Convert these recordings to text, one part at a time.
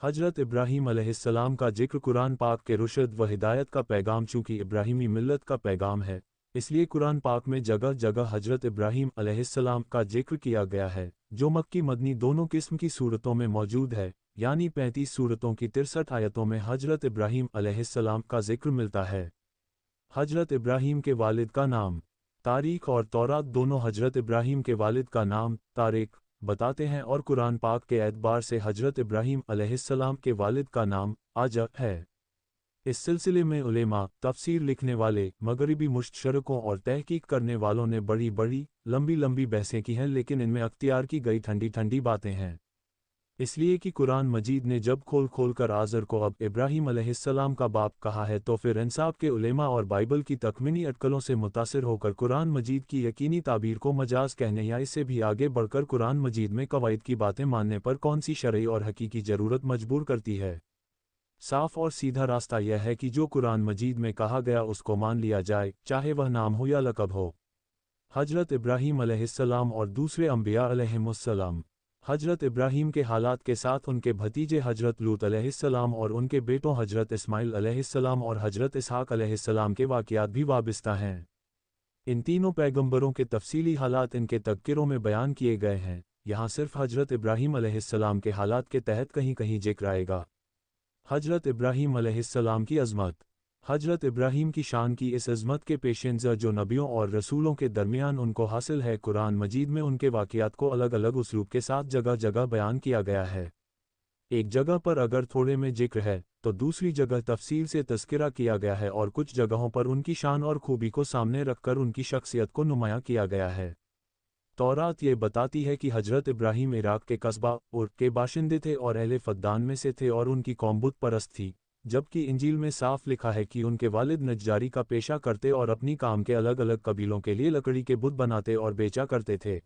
हजरत इब्राहीम अलैहिस्सलाम का जिक्र कुरान पाक के रुशद व हिदायत का पैगाम। चूँकि इब्राहीमी मिल्लत का पैगाम है, इसलिए कुरान पाक में जगह जगह हजरत इब्राहीम अलैहिस्सलाम का जिक्र किया गया है, जो मक्की मदनी दोनों किस्म की सूरतों में मौजूद है। यानी 35 सूरतों की 63 आयतों में हजरत इब्राहीम अलैहिस्सलाम का जिक्र मिलता है। हजरत इब्राहीम के वालिद का नाम। तारीख और तौरात दोनों हजरत इब्राहीम के वालिद का नाम तारिक बताते हैं, और कुरान पाक के एतबार से हजरत इब्राहीम अलैहिस्सलाम के वालिद का नाम आजा है। इस सिलसिले में उलेमा, तफसीर लिखने वाले, मगरिबी मुस्तशरकों और तहकीक करने वालों ने बड़ी बड़ी लंबी लंबी बहसें की हैं, लेकिन इनमें अख्तियार की गई ठंडी ठंडी बातें हैं। इसलिए कि कुरान मजीद ने जब खोल खोल कर आज़र को अब इब्राहीम अलैहिस्सलाम का बाप कहा है, तो फिर इंसाफ के उलेमा और बाइबल की तकमीनी अटकलों से मुतासिर होकर कुरान मजीद की यकीनी ताबीर को मजाज कहने या इससे भी आगे बढ़कर कुरान मजीद में कवायद की बातें मानने पर कौन सी शरई और हकीकी ज़रूरत मजबूर करती है। साफ और सीधा रास्ता यह है कि जो कुरान मजीद में कहा गया उसको मान लिया जाए, चाहे वह नाम हो या लक़ब हो। हजरत इब्राहीम अलैहिस्सलाम और दूसरे अंबिया अलैहिमुस्सलाम। हजरत इब्राहीम के हालात के साथ उनके भतीजे हजरत लूत अलैहिस्सलाम और उनके बेटों हजरत इस्माइल अलैहिस्सलाम और हजरत इसहाक अलैहिस्सलाम के वाक़ियात भी वाबिस्ता हैं। इन तीनों पैगंबरों के तफसीली हालात इनके तज़किरों में बयान किए गए हैं। यहाँ सिर्फ हजरत इब्राहीम अलैहिस्सलाम के हालात के तहत कहीं कहीं जिक्र आएगा। हजरत इब्राहीम अलैहिस्सलाम की अज़मत। हजरत इब्राहीम की शान की इस अज़मत के पेशेंज़र जो नबियों और रसूलों के दरमियान उनको हासिल है, कुरान मजीद में उनके वाक़ियात को अलग अलग उसलूब के साथ जगह जगह बयान किया गया है। एक जगह पर अगर थोड़े में जिक्र है, तो दूसरी जगह तफसील से तज़किरा किया गया है, और कुछ जगहों पर उनकी शान और खूबी को सामने रखकर उनकी शख्सियत को नुमायाँ किया गया है। तौरात ये बताती है कि हजरत इब्राहीम इराक के कस्बा उर के बाशिंदे थे और अहले फद्दान में से थे, और उनकी कौम बुत परस्त थी। जबकि इंजील में साफ लिखा है कि उनके वालिद नज्जारी का पेशा करते और अपनी काम के अलग अलग कबीलों के लिए लकड़ी के बुत बनाते और बेचा करते थे।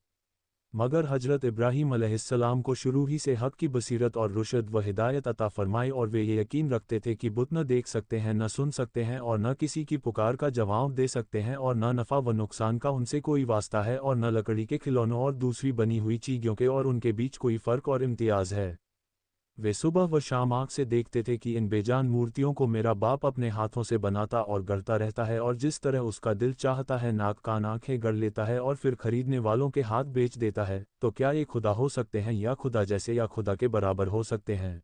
मगर हजरत इब्राहीम अलैहिस्सलाम को शुरू ही से हक़ की बसीरत और रुशद व हिदायत अता फरमाई, और वे ये यकीन रखते थे कि बुत न देख सकते हैं, न सुन सकते हैं, और न किसी की पुकार का जवाब दे सकते हैं, और न नफ़ा व नुकसान का उनसे कोई वास्ता है, और न लकड़ी के खिलौनों और दूसरी बनी हुई चीज़ों के और उनके बीच कोई फ़र्क और इम्तियाज़ है। वे सुबह व शाम आँख से देखते थे कि इन बेजान मूर्तियों को मेरा बाप अपने हाथों से बनाता और गढ़ता रहता है, और जिस तरह उसका दिल चाहता है नाक कान आँखें गढ़ लेता है और फिर खरीदने वालों के हाथ बेच देता है। तो क्या ये खुदा हो सकते हैं, या खुदा जैसे या खुदा के बराबर हो सकते हैं?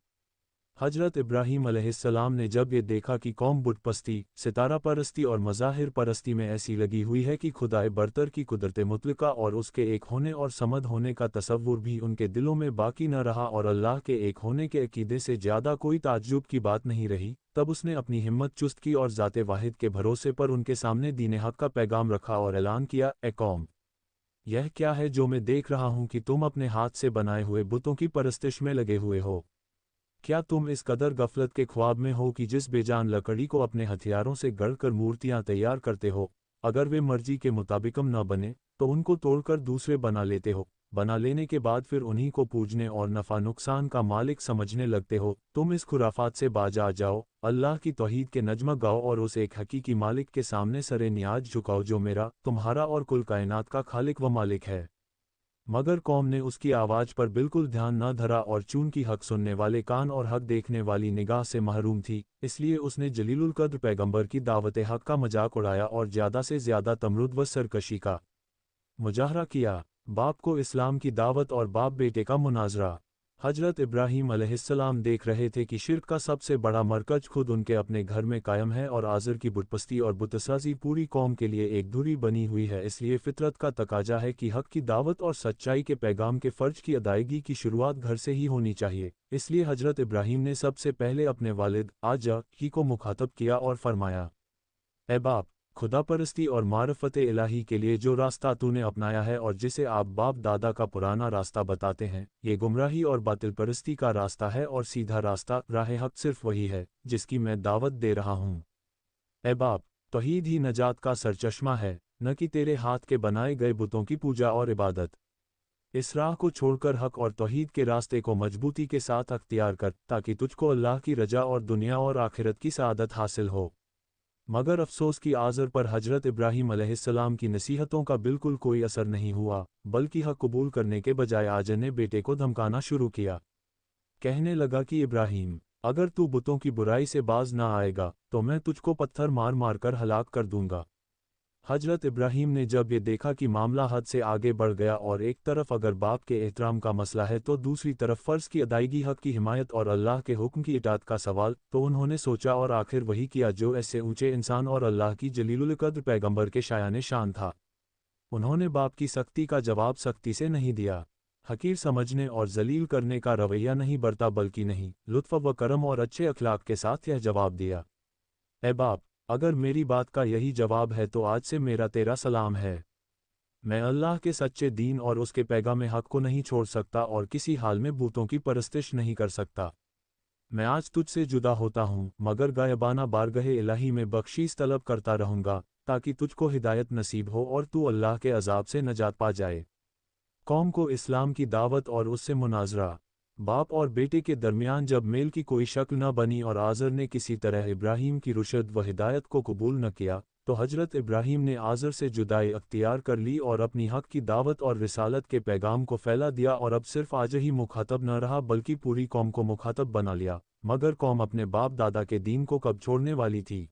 हजरत इब्राहीम अलैहिस्सलाम ने जब ये देखा कि कौम बुत पस्ती, सितारा परस्ती और मज़ाहिर परस्ती में ऐसी लगी हुई है कि खुदाए बरतर की कुदरत मुतलका और उसके एक होने और समद होने का तसव्वुर भी उनके दिलों में बाकी न रहा, और अल्लाह के एक होने के अकीदे से ज़्यादा कोई ताज्जुब की बात नहीं रही, तब उसने अपनी हिम्मत चुस्त की और ज़ाते वाहिद के भरोसे पर उनके सामने दीन हक़ का पैगाम रखा और ऐलान किया, ए कौम, यह क्या है जो मैं देख रहा हूँ कि तुम अपने हाथ से बनाए हुए बुतों की परस्तिश में लगे हुए हो? क्या तुम इस कदर गफलत के ख्वाब में हो कि जिस बेजान लकड़ी को अपने हथियारों से गढ़कर मूर्तियां तैयार करते हो, अगर वे मर्जी के मुताबिकम न बने तो उनको तोड़कर दूसरे बना लेते हो, बना लेने के बाद फिर उन्हीं को पूजने और नफ़ा नुकसान का मालिक समझने लगते हो? तुम इस खुराफात से बाज आ जाओ, अल्लाह की तौहीद के नज़्म गाओ और उस एक हकीकी मालिक के सामने सरे नियाज झुकाओ जो मेरा, तुम्हारा और कुल कायनात का खालिक व मालिक है। मगर कौम ने उसकी आवाज़ पर बिल्कुल ध्यान न धरा, और चूंकि हक़ सुनने वाले कान और हक़ देखने वाली निगाह से महरूम थी, इसलिए उसने जलीलुल क़द्र पैगंबर की दावत हक़ का मजाक उड़ाया और ज़्यादा से ज़्यादा तमरुद व सरकशी का मुजाहरा किया। बाप को इस्लाम की दावत और बाप बेटे का मुनाजरा। हजरत इब्राहीम अलैहिस्सलाम देख रहे थे कि शिर्क का सबसे बड़ा मरकज खुद उनके अपने घर में कायम है, और आज़र की बुतपस्ती और बुतसाजी पूरी कौम के लिए एक धुरी बनी हुई है। इसलिए फितरत का तकाजा है कि हक़ की दावत और सच्चाई के पैगाम के फ़र्ज की अदायगी की शुरुआत घर से ही होनी चाहिए। इसलिए हजरत इब्राहीम ने सबसे पहले अपने वालिद आजा ही को मुखातब किया और फरमाया, ए बाप, खुदा परस्ती और मारफत इलाही के लिए जो रास्ता तूने अपनाया है और जिसे आप बाप दादा का पुराना रास्ता बताते हैं, ये गुमराही और बातिल परस्ती का रास्ता है, और सीधा रास्ता राह हक़ सिर्फ वही है जिसकी मैं दावत दे रहा हूँ। ए बाप, तौहीद ही नजात का सरचश्मा है, न कि तेरे हाथ के बनाए गए बुतों की पूजा और इबादत। इस राह को छोड़कर हक़ और तौहीद के रास्ते को मजबूती के साथ अख्तियार कर, ताकि तुझको अल्लाह की रजा और दुनिया और आखिरत की सआदत हासिल हो। मगर अफसोस कि आज़र पर हजरत इब्राहीम अलैहिस्सलाम की नसीहतों का बिल्कुल कोई असर नहीं हुआ, बल्कि हक कबूल करने के बजाय आज़र ने बेटे को धमकाना शुरू किया। कहने लगा कि इब्राहीम, अगर तू बुतों की बुराई से बाज ना आएगा तो मैं तुझको पत्थर मार मार कर हलाक कर दूंगा। हजरत इब्राहीम ने जब ये देखा कि मामला हद से आगे बढ़ गया और एक तरफ अगर बाप के एहतराम का मसला है तो दूसरी तरफ फ़र्ज़ की अदायगी, हक़ की हिमायत और अल्लाह के हुक्म की इताअत का सवाल, तो उन्होंने सोचा और आखिर वही किया जो ऐसे ऊंचे इंसान और अल्लाह की जलीलुल क़द्र पैगंबर के शायान शान था। उन्होंने बाप की सख्ती का जवाब सख्ती से नहीं दिया, हकीर समझने और जलील करने का रवैया नहीं बरता, बल्कि नहीं, लुत्फ़ व करम और अच्छे अखलाक के साथ यह जवाब दिया, ए बाप, अगर मेरी बात का यही जवाब है तो आज से मेरा तेरा सलाम है। मैं अल्लाह के सच्चे दीन और उसके पैगाम हक़ को नहीं छोड़ सकता और किसी हाल में बूतों की परस्तिश नहीं कर सकता। मैं आज तुझसे जुदा होता हूँ, मगर गायबाना बारगहे इलाही में बख्शीश तलब करता रहूँगा, ताकि तुझको हिदायत नसीब हो और तू अल्लाह के अज़ाब से नजात पा जाए। कौम को इस्लाम की दावत और उससे मुनाजरा। बाप और बेटे के दरमियान जब मेल की कोई शक्ल न बनी और आज़र ने किसी तरह इब्राहीम की रुशद व हिदायत को कबूल न किया, तो हजरत इब्राहीम ने आज़र से जुदाई अख्तियार कर ली और अपनी हक़ की दावत और रिसालत के पैगाम को फैला दिया और अब सिर्फ आज ही मुखातब न रहा बल्कि पूरी कौम को मुखातब बना लिया। मगर कौम अपने बाप दादा के दीन को कब छोड़ने वाली थी?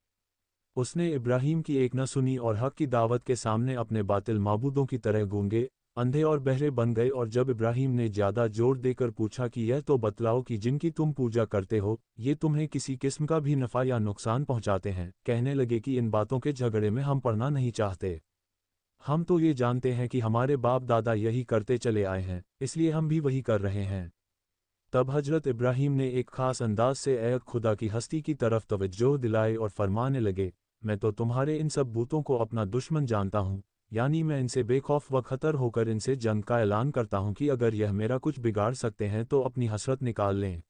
उसने इब्राहीम की एक न सुनी और हक़ की दावत के सामने अपने बातिल माबूदों की तरह गूंगे, अंधे और बहरे बन गए। और जब इब्राहीम ने ज़्यादा जोर देकर पूछा कि यह तो बतलाओ कि जिनकी तुम पूजा करते हो, ये तुम्हें किसी किस्म का भी नफ़ा या नुकसान पहुँचाते हैं, कहने लगे कि इन बातों के झगड़े में हम पड़ना नहीं चाहते। हम तो ये जानते हैं कि हमारे बाप दादा यही करते चले आए हैं, इसलिए हम भी वही कर रहे हैं। तब हजरत इब्राहीम ने एक ख़ास अंदाज से ऐ खुदा की हस्ती की तरफ तवज्जो दिलाई और फरमाने लगे, मैं तो तुम्हारे इन सब बूतों को अपना दुश्मन जानता हूँ, यानी मैं इनसे बेखौफ व खतर होकर इनसे जंग का ऐलान करता हूँ कि अगर यह मेरा कुछ बिगाड़ सकते हैं तो अपनी हसरत निकाल लें।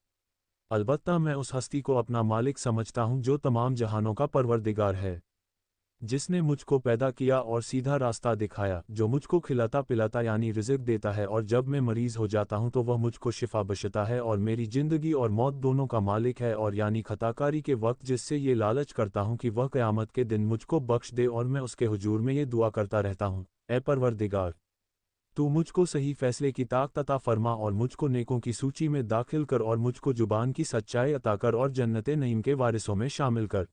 अलबत्ता मैं उस हस्ती को अपना मालिक समझता हूँ जो तमाम जहानों का परवरदिगार है, जिसने मुझको पैदा किया और सीधा रास्ता दिखाया, जो मुझको खिलाता पिलाता यानी रिज़्क़ देता है, और जब मैं मरीज़ हो जाता हूँ तो वह मुझको शिफा बख्शता है, और मेरी ज़िंदगी और मौत दोनों का मालिक है, और यानी खताकारी के वक्त जिससे ये लालच करता हूँ कि वह क़यामत के दिन मुझको बख्श दे, और मैं उसके हुजूर में ये दुआ करता रहता हूँ, ए परवरदिगार, तू मुझको सही फ़ैसले की ताक़त अता फरमा और मुझको नेकों की सूची में दाखिल कर और मुझको ज़ुबान की सच्चाई अता कर और जन्नत नईम के वारिसों में शामिल कर।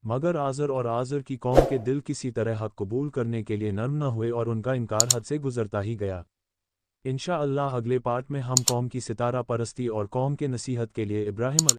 मगर आज़र और आज़र की कौम के दिल किसी तरह हक़ कबूल करने के लिए नर्म न हुए और उनका इनकार हद से गुज़रता ही गया। इंशा अल्लाह अगले पार्ट में हम कौम की सितारा परस्ती और कौम के नसीहत के लिए इब्राहीम